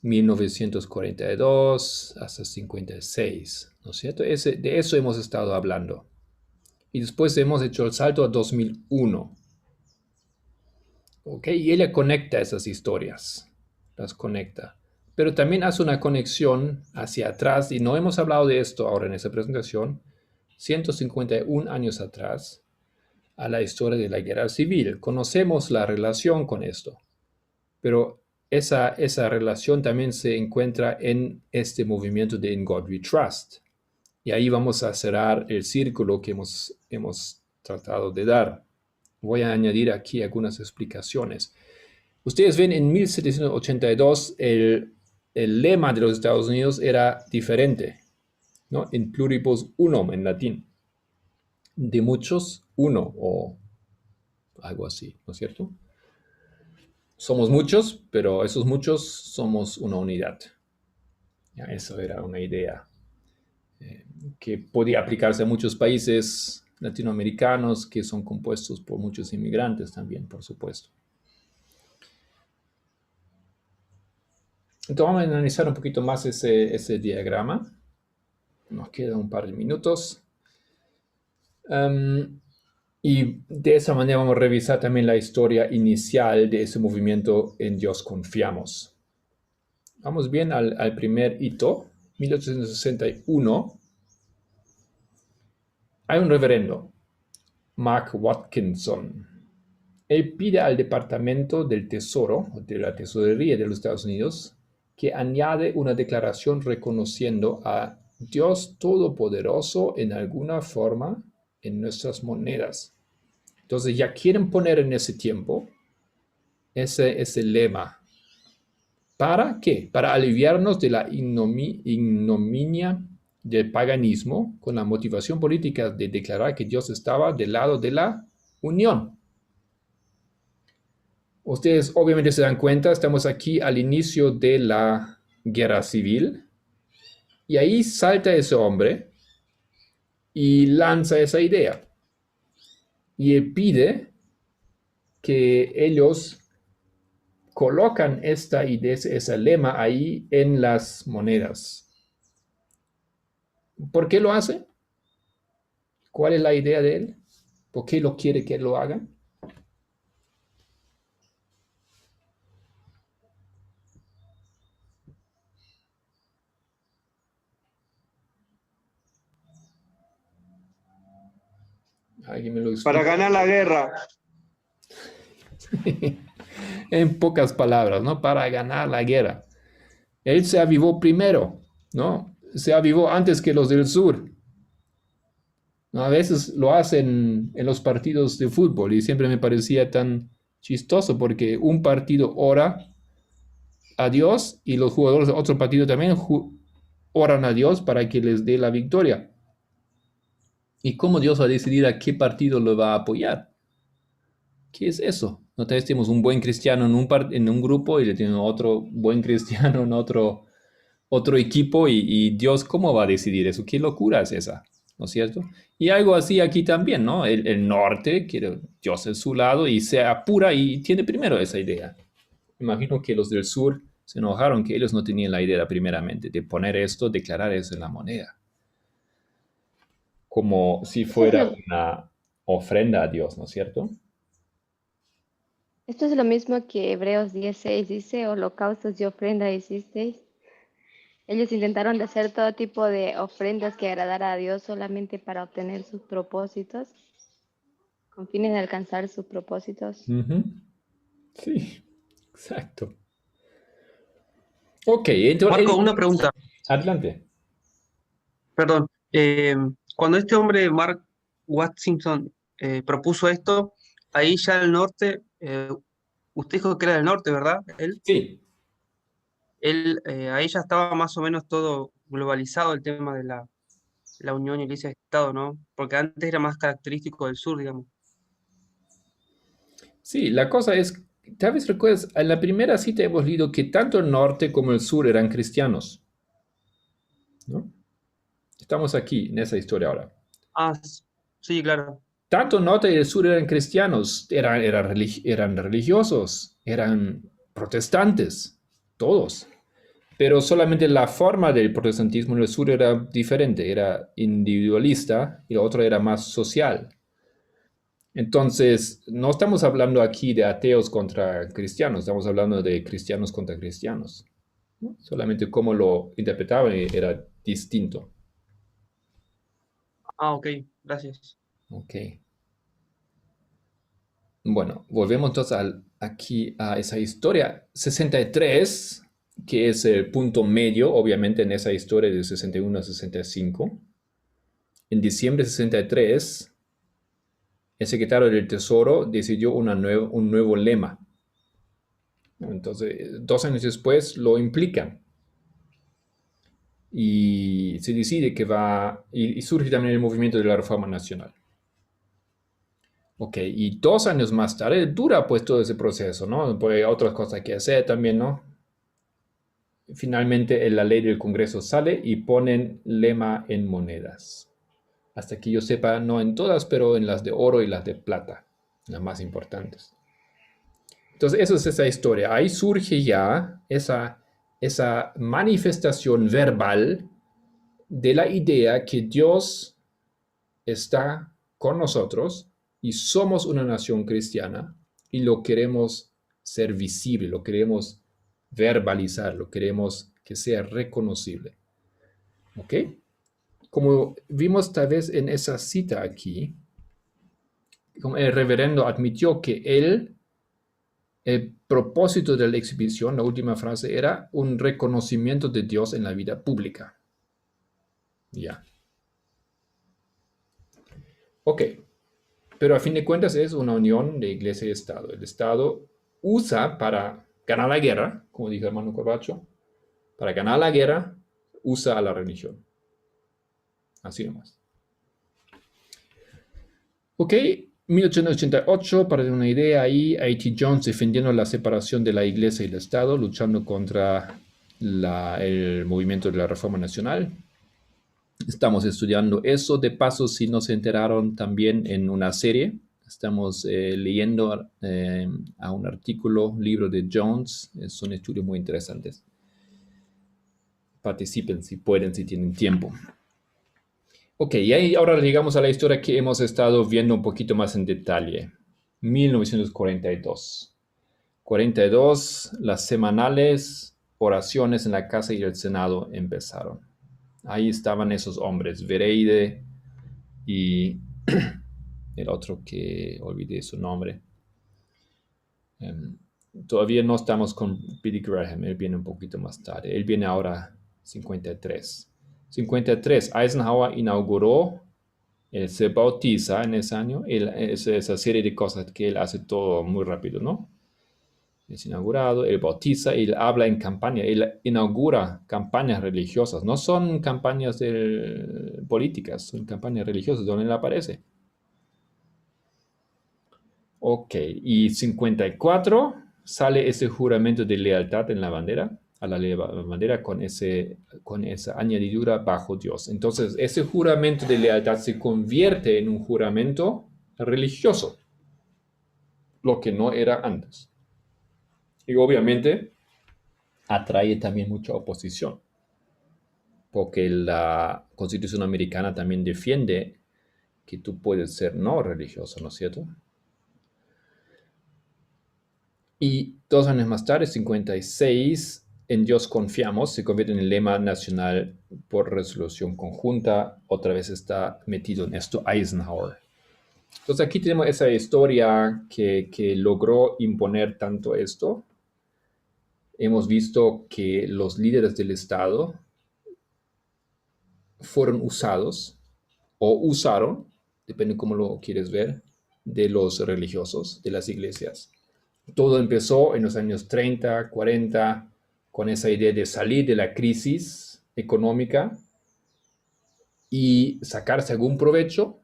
S1: 1942 hasta 56, ¿no es cierto? De eso hemos estado hablando. Y después hemos hecho el salto a 2001. ¿Ok? Y ella conecta esas historias, las conecta. Pero también hace una conexión hacia atrás, y no hemos hablado de esto ahora en esta presentación, 151 años atrás, a la historia de la guerra civil. Conocemos la relación con esto, pero esa relación también se encuentra en este movimiento de In God We Trust. Y ahí vamos a cerrar el círculo que hemos tratado de dar. Voy a añadir aquí algunas explicaciones. Ustedes ven en 1782 el lema de los Estados Unidos era diferente, ¿no? In pluribus unum en latín. De muchos, uno, o algo así, ¿no es cierto? Somos muchos, pero esos muchos somos una unidad. Ya, eso era una idea que podía aplicarse a muchos países latinoamericanos que son compuestos por muchos inmigrantes también, por supuesto. Entonces vamos a analizar un poquito más ese diagrama. Nos quedan un par de minutos. Y de esa manera vamos a revisar también la historia inicial de ese movimiento En Dios Confiamos. Vamos bien al primer hito, 1861. Hay un reverendo, Mark Watkinson. Él pide al Departamento del Tesoro, de la Tesorería de los Estados Unidos, que añade una declaración reconociendo a Dios Todopoderoso en alguna forma en nuestras monedas. Entonces ya quieren poner en ese tiempo ese lema. ¿Para qué? Para aliviarnos de la ignominia del paganismo con la motivación política de declarar que Dios estaba del lado de la unión. Ustedes obviamente se dan cuenta, estamos aquí al inicio de la guerra civil y ahí salta ese hombre y lanza esa idea. Y él pide que ellos colocan esta idea, ese lema ahí en las monedas. ¿Por qué lo hace? ¿Cuál es la idea de él? ¿Por qué lo quiere que lo hagan? ¿Alguien me lo explica?
S5: Para ganar la guerra.
S1: En pocas palabras, ¿no? Para ganar la guerra. Él se avivó primero, ¿no? Se avivó antes que los del sur. ¿No? A veces lo hacen en los partidos de fútbol y siempre me parecía tan chistoso porque un partido ora a Dios y los jugadores de otro partido también oran a Dios para que les dé la victoria. ¿Y cómo Dios va a decidir a qué partido lo va a apoyar? ¿Qué es eso? ¿No tenemos un buen cristiano en un grupo y le tienen otro buen cristiano en otro equipo? Y Dios, ¿cómo va a decidir eso? ¿Qué locura es esa? ¿No es cierto? Y algo así aquí también, ¿no? El norte quiere Dios en su lado y se apura y tiene primero esa idea. Imagino que los del sur Se enojaron que ellos no tenían la idea primeramente de poner esto, declarar eso en la moneda. Como si fuera una ofrenda a Dios, ¿no es cierto?
S4: Esto es lo mismo que Hebreos 10:6 dice, holocaustos y ofrendas hicisteis. Ellos intentaron de hacer todo tipo de ofrendas que agradara a Dios solamente para obtener sus propósitos, con fines de alcanzar sus propósitos.
S1: Ujú. Sí, exacto. Ok, entonces...
S9: Marco, una pregunta,
S1: Adelante.
S9: perdón. Cuando este hombre, Mark Watkinson, propuso esto, ahí ya el norte, usted dijo que era del norte, ¿verdad?
S1: Sí,
S9: Ahí ya estaba más o menos todo globalizado el tema de la unión iglesia-estado, ¿no? Porque antes era más característico del sur, digamos.
S1: sí, la cosa es, tal vez recuerdas, en la primera cita hemos leído que tanto el norte como el sur eran cristianos, ¿no? Estamos aquí en esa historia ahora.
S9: Ah, sí, claro.
S1: Tanto el norte y el sur eran cristianos, eran religiosos, eran protestantes, todos. Pero solamente la forma del protestantismo en el sur era diferente, era individualista y el otro era más social. Entonces, no estamos hablando aquí de ateos contra cristianos, estamos hablando de cristianos contra cristianos, ¿no? Solamente cómo lo interpretaban era distinto.
S9: Ah, ok, gracias.
S1: Ok. Bueno, volvemos entonces aquí a esa historia. 63, que es el punto medio, obviamente, en esa historia de 61 a 65. En diciembre de 63, el secretario del Tesoro decidió un nuevo lema. Entonces, 2 años después lo implican. Y se decide que y surge también el movimiento de la Reforma Nacional. Ok, y 2 años más tarde dura pues todo ese proceso, ¿no? Pues hay otras cosas que hacer también, ¿no? Finalmente la ley del Congreso sale y ponen lema en monedas. Hasta que yo sepa, no en todas, pero en las de oro y las de plata, las más importantes. Entonces, eso es esa historia. Ahí surge ya esa manifestación verbal de la idea que Dios está con nosotros y somos una nación cristiana y lo queremos ser visible, lo queremos verbalizar, lo queremos que sea reconocible. ¿Ok? Como vimos tal vez en esa cita aquí, como el reverendo admitió que el propósito de la exhibición, la última frase, era un reconocimiento de Dios en la vida pública. Ya. Ok. Pero a fin de cuentas es una unión de iglesia y Estado. El Estado usa para ganar la guerra, como dijo el hermano Corbacho, para ganar la guerra usa a la religión. Así nomás. Ok, 1888, para tener una idea, ahí A.T. Jones defendiendo la separación de la iglesia y el Estado, luchando contra el movimiento de la Reforma Nacional. Estamos estudiando eso. De paso, si no se enteraron, también en una serie, estamos leyendo a un libro de Jones. Son estudios muy interesantes. Participen si pueden, si tienen tiempo. Ok, y ahí ahora llegamos a la historia que hemos estado viendo un poquito más en detalle. 1942. 42, las semanales oraciones en la Casa y el Senado empezaron. Ahí estaban esos hombres, Vereide y el otro que olvidé su nombre. Todavía no estamos con Billy Graham, él viene un poquito más tarde. Él viene ahora 53. 53, Eisenhower inauguró, él se bautiza en ese año, esa serie de cosas que él hace todo muy rápido, ¿no? Es inaugurado, él bautiza, él habla en campaña, él inaugura campañas religiosas. No son campañas políticas, son campañas religiosas donde él aparece. Ok, y 54 sale ese juramento de lealtad en la bandera, a la bandera con esa añadidura bajo Dios. Entonces, ese juramento de lealtad se convierte en un juramento religioso, lo que no era antes. Y obviamente, atrae también mucha oposición, porque la Constitución americana también defiende que tú puedes ser no religioso, ¿no es cierto? Y 2 años más tarde, 56, en Dios confiamos, se convierte en el lema nacional por resolución conjunta. Otra vez está metido en esto Eisenhower. Entonces aquí tenemos esa historia que logró imponer tanto esto. Hemos visto que los líderes del Estado fueron usados o usaron, depende cómo lo quieres ver, de los religiosos, de las iglesias. Todo empezó en los años 30, 40, con esa idea de salir de la crisis económica y sacarse algún provecho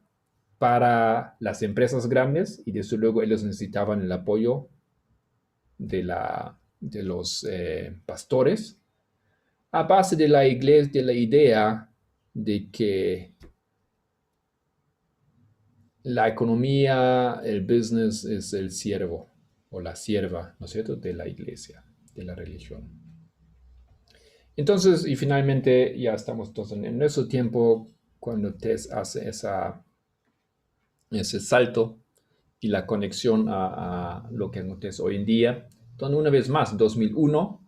S1: para las empresas grandes, y desde luego ellos necesitaban el apoyo de los pastores, a base de la iglesia, de la idea de que la economía, el business es el siervo o la sierva, ¿no es cierto?, de la iglesia, de la religión. Entonces, y finalmente ya estamos entonces en nuestro tiempo cuando Tess hace ese salto y la conexión a lo que acontece hoy en día. Entonces, una vez más, 2001,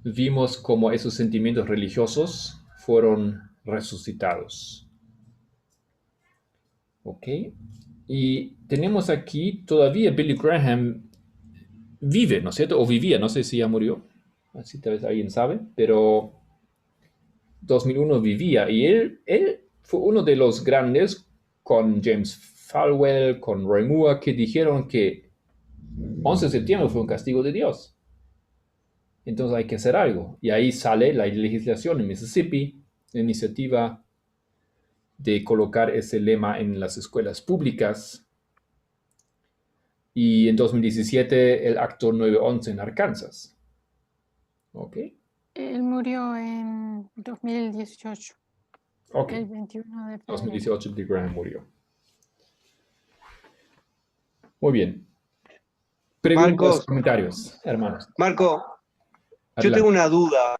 S1: vimos cómo esos sentimientos religiosos fueron resucitados. ¿Ok? Y tenemos aquí todavía Billy Graham vive, ¿no es cierto? O vivía, no sé si ya murió, así tal vez alguien sabe, pero 2001 vivía y él fue uno de los grandes con James Falwell, con Roy Moore, que dijeron que 11 de septiembre fue un castigo de Dios. Entonces hay que hacer algo. Y ahí sale la legislación en Mississippi, la iniciativa de colocar ese lema en las escuelas públicas. Y en 2017 el acto 911 en Arkansas. ¿Ok?
S6: Él murió en 2018,
S1: Ok.
S6: el 21 de febrero.
S1: 2018 Billy Graham murió. Muy bien. Preguntas,
S5: Marcos,
S1: comentarios, hermanos.
S5: Marco, yo
S1: Adelante.
S5: tengo una duda.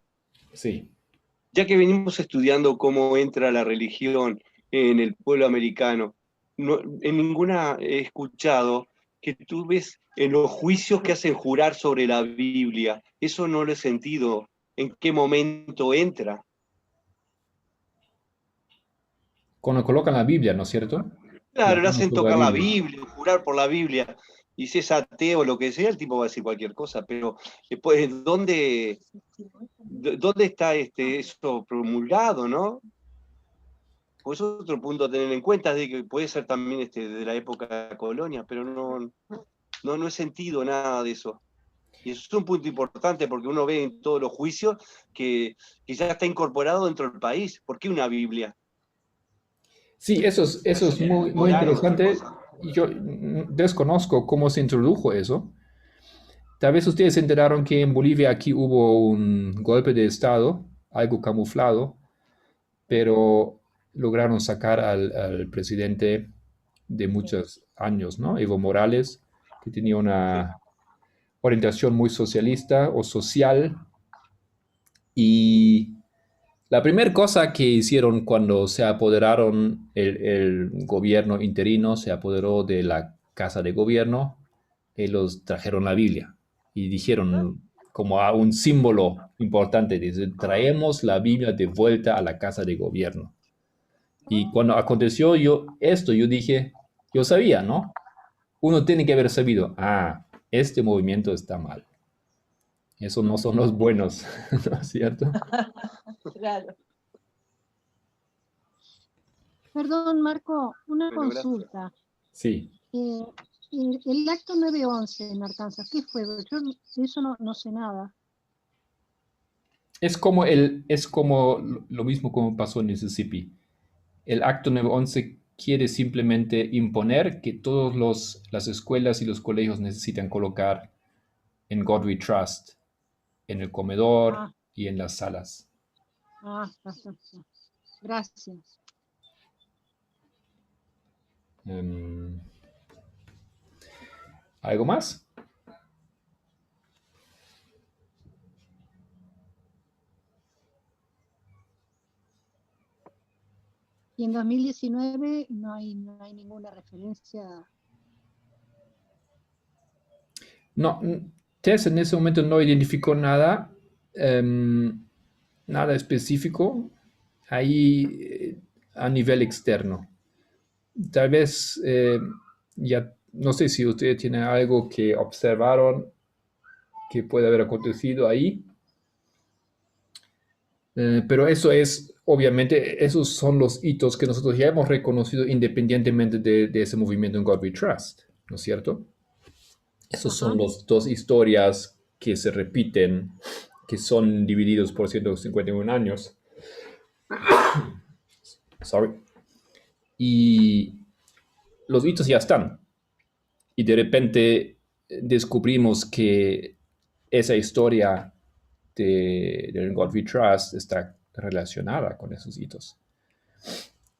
S1: Sí.
S5: Ya que venimos estudiando cómo entra la religión en el pueblo americano, en ninguna he escuchado que tú ves en los juicios que hacen jurar sobre la Biblia. Eso no lo he sentido. ¿En qué momento entra?
S1: Cuando colocan la Biblia, ¿no es cierto?
S5: Claro, le
S1: Juramos
S5: hacen
S1: por la
S5: tocar la
S1: Biblia.
S5: Biblia, jurar por la Biblia. Y si es ateo o lo que sea, el tipo va a decir cualquier cosa. Pero después, ¿dónde está eso promulgado, no? Pues otro punto a tener en cuenta es de que puede ser también de la época de la colonia, pero no he sentido nada de eso. Y eso es un punto importante porque uno ve en todos los juicios que ya está incorporado dentro del país. ¿Por qué una Biblia?
S1: Sí, eso es muy interesante. Yo desconozco cómo se introdujo eso. Tal vez ustedes se enteraron que en Bolivia aquí hubo un golpe de Estado, algo camuflado, pero lograron sacar al presidente de muchos años, ¿no? Evo Morales, que tenía una orientación muy socialista o social. Y la primera cosa que hicieron cuando se apoderaron, el gobierno interino se apoderó de la casa de gobierno, ellos trajeron la Biblia y dijeron como a un símbolo importante, dice, traemos la Biblia de vuelta a la casa de gobierno. Y cuando aconteció yo dije, yo sabía, ¿no? Uno tiene que haber sabido, este movimiento está mal. Esos no son los buenos, ¿no es cierto?
S2: Claro.
S8: Perdón, Marco, una
S5: Bueno, gracias.
S8: consulta.
S1: Sí.
S8: El acto 911 en Arkansas, ¿qué fue? Yo de eso no sé nada.
S1: Es como lo mismo como pasó en Mississippi. El acto 911 quiere simplemente imponer que todas las escuelas y los colegios necesitan colocar en God We Trust, en el comedor y en las salas.
S8: Está. Gracias.
S1: ¿Algo más?
S8: Y en 2019 no hay ninguna referencia.
S1: No, Tess en ese momento no identificó nada, nada específico ahí a nivel externo. Tal vez ya no sé si ustedes tienen algo que observaron que puede haber acontecido ahí. Pero eso es, obviamente, esos son los hitos que nosotros ya hemos reconocido independientemente de ese movimiento en God We Trust, ¿no es cierto? Esos son los dos historias que se repiten, que son divididos por 151 años. Sorry. Y los hitos ya están. Y de repente descubrimos que esa historia de God We Trust está relacionada con esos hitos.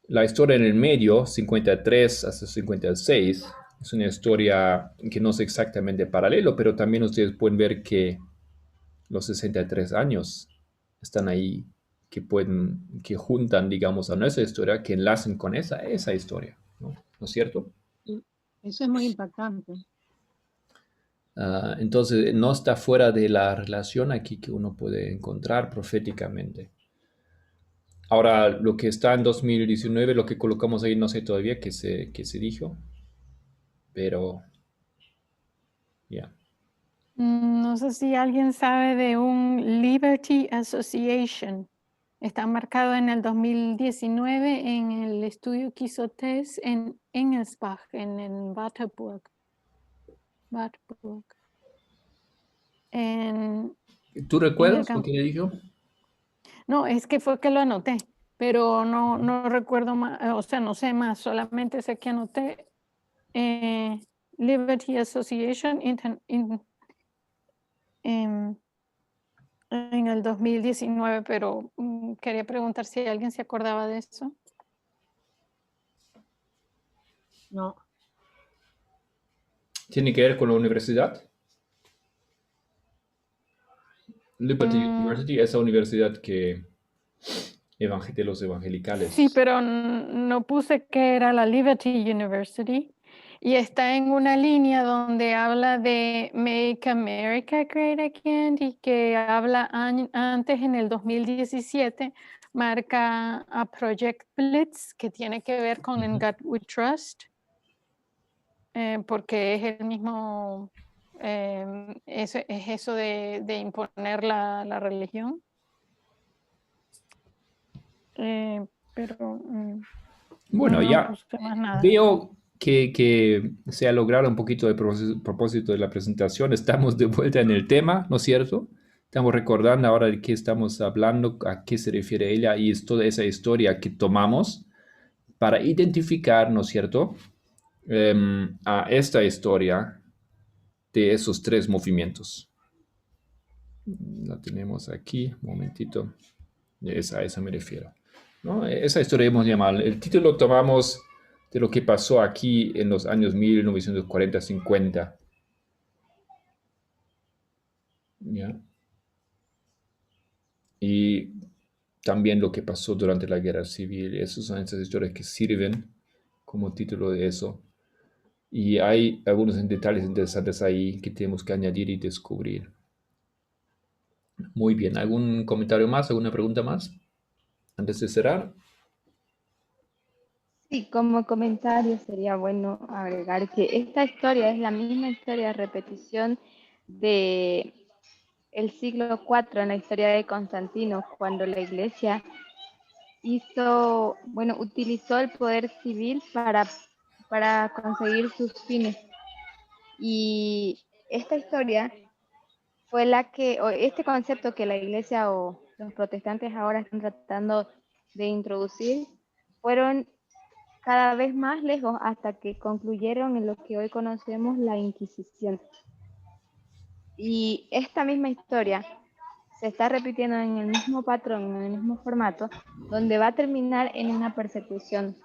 S1: La historia en el medio, 53 hasta 56, es una historia que no es exactamente paralelo, pero también ustedes pueden ver que los 63 años están ahí, que juntan, digamos, a nuestra historia, que enlacen con esa historia, ¿no? ¿No es cierto?
S8: Eso es muy impactante.
S1: Entonces, no está fuera de la relación aquí que uno puede encontrar proféticamente. Ahora, lo que está en 2019, lo que colocamos ahí, no sé todavía qué se dijo, pero ya.
S6: No sé si alguien sabe de un Liberty Association. Está marcado en el 2019 en el estudio que hizo Tess en Engelsbach, en Waterburg.
S1: ¿Tú recuerdas lo que le dijo?
S6: No, es que fue que lo anoté, pero no recuerdo más, o sea, no sé más, solamente sé que anoté Liberty Association en el 2019, pero quería preguntar si alguien se acordaba de eso.
S8: No.
S1: ¿Tiene que ver con la universidad? Liberty University, esa universidad que de los evangelicales.
S6: Sí, pero no puse que era la Liberty University. Y está en una línea donde habla de Make America Great Again y que habla antes, en el 2017, marca a Project Blitz, que tiene que ver con In God We Trust, porque es el mismo, es eso de imponer la religión. Pero
S1: bueno,
S6: no
S1: ya
S6: puse más nada.
S1: veo que se ha logrado un poquito de propósito de la presentación. Estamos de vuelta en el tema, ¿no es cierto? Estamos recordando ahora de qué estamos hablando, a qué se refiere ella, y es toda esa historia que tomamos para identificar, ¿no es cierto?, a esta historia de esos tres movimientos. La tenemos aquí, un momentito. A esa me refiero, ¿no? Esa historia hemos llamado, el título tomamos de lo que pasó aquí en los años 1940-50. ¿Ya? Y también lo que pasó durante la guerra civil. Esas son esas historias que sirven como título de eso. Y hay algunos detalles interesantes ahí que tenemos que añadir y descubrir. Muy bien, ¿algún comentario más? ¿Alguna pregunta más? Antes de cerrar.
S4: Sí, como comentario sería bueno agregar que esta historia es la misma historia de repetición de el siglo IV en la historia de Constantino, cuando la iglesia utilizó el poder civil para conseguir sus fines. Y esta historia fue este concepto que la iglesia o los protestantes ahora están tratando de introducir, fueron cada vez más lejos hasta que concluyeron en lo que hoy conocemos la Inquisición. Y esta misma historia se está repitiendo en el mismo patrón, en el mismo formato, donde va a terminar en una persecución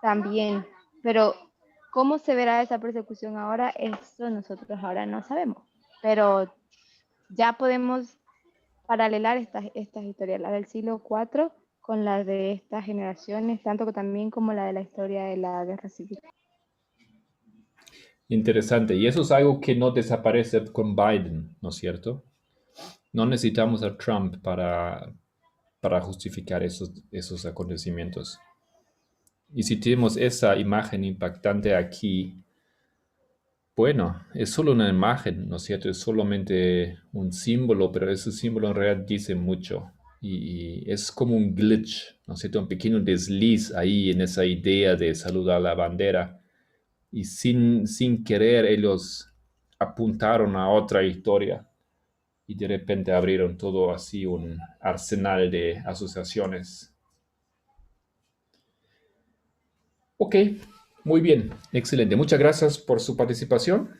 S4: también. Pero ¿cómo se verá esa persecución ahora? Eso nosotros ahora no sabemos. Pero ya podemos paralelar estas historias, la del siglo IV con la de estas generaciones, tanto que también como la de la historia de la guerra civil.
S1: Interesante. Y eso es algo que no desaparece con Biden, ¿no es cierto? No necesitamos a Trump para justificar esos acontecimientos. Y si tenemos esa imagen impactante aquí, bueno, es solo una imagen, ¿no es cierto? Es solamente un símbolo, pero ese símbolo en realidad dice mucho. Y es como un glitch, ¿no es cierto? Un pequeño desliz ahí en esa idea de saludar la bandera. Y sin querer ellos apuntaron a otra historia y de repente abrieron todo así un arsenal de asociaciones. Ok, muy bien, excelente. Muchas gracias por su participación.